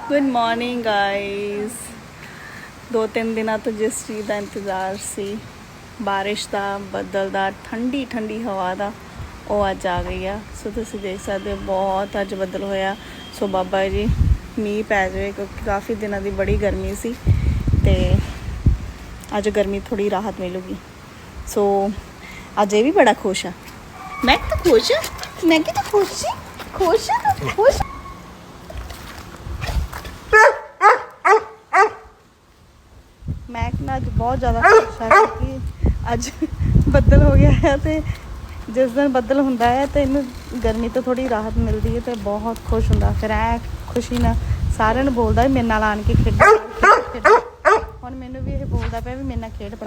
Good morning guys. 2-3 ਦਿਨਾਂ ਤੋਂ ਜਿਸ ਚੀਜ਼ ਦਾ ਇੰਤਜ਼ਾਰ ਸੀ, ਬਾਰਿਸ਼ ਦਾ, ਬੱਦਲ ਦਾ, ਠੰਡੀ ਠੰਡੀ ਹਵਾ ਦਾ, ਉਹ ਅੱਜ ਆ ਗਈ ਆ। ਸੋ ਤੁਸੀਂ ਦੇਖ ਸਕਦੇ ਹੋ ਬਹੁਤ ਅੱਜ ਬੱਦਲ ਹੋਇਆ। ਸੋ ਬਾਬਾ ਜੀ ਮੀਂਹ ਪੈ ਜਾਵੇ ਕਿਉਂਕਿ ਕਾਫੀ ਦਿਨਾਂ ਦੀ ਬੜੀ ਗਰਮੀ ਸੀ ਤੇ ਅੱਜ ਗਰਮੀ ਥੋੜੀ ਰਾਹਤ ਮਿਲੂਗੀ। ਸੋ ਅੱਜ ਇਹ ਵੀ ਬੜਾ ਖੁਸ਼ ਆ। ਮੈਂ ਤਾਂ ਖੁਸ਼ ਆ, ਮੈਂ ਕਿ ਤਾਂ ਖੁਸ਼ ਆ, ਖੁਸ਼ ਆ, ਖੁਸ਼। ਮੈਂ ਨਾ ਅੱਜ ਬਹੁਤ ਜ਼ਿਆਦਾ ਖੁਸ਼ ਆ ਕਿਉਂਕਿ ਅੱਜ ਬੱਦਲ ਹੋ ਗਿਆ ਹੈ ਤੇ ਜਿਸ ਦਿਨ ਬੱਦਲ ਹੁੰਦਾ ਹੈ ਤੇ ਇਹਨੂੰ ਗਰਮੀ ਤੋਂ ਥੋੜੀ ਰਾਹਤ ਮਿਲਦੀ ਹੈ ਤੇ ਬਹੁਤ ਖੁਸ਼ ਹੁੰਦਾ। ਫਿਰ ਐ ਖੁਸ਼ੀ ਨਾਲ ਸਾਰਿਆਂ ਨੂੰ ਬੋਲਦਾ ਵੀ ਮੇਰੇ ਨਾਲ ਆਣ ਕੇ ਖੇਡੋ। ਹੁਣ ਮੈਨੂੰ ਵੀ ਇਹ ਬੋਲਦਾ ਪਿਆ ਵੀ ਮੇਰੇ ਨਾਲ ਖੇਡ ਪਾ।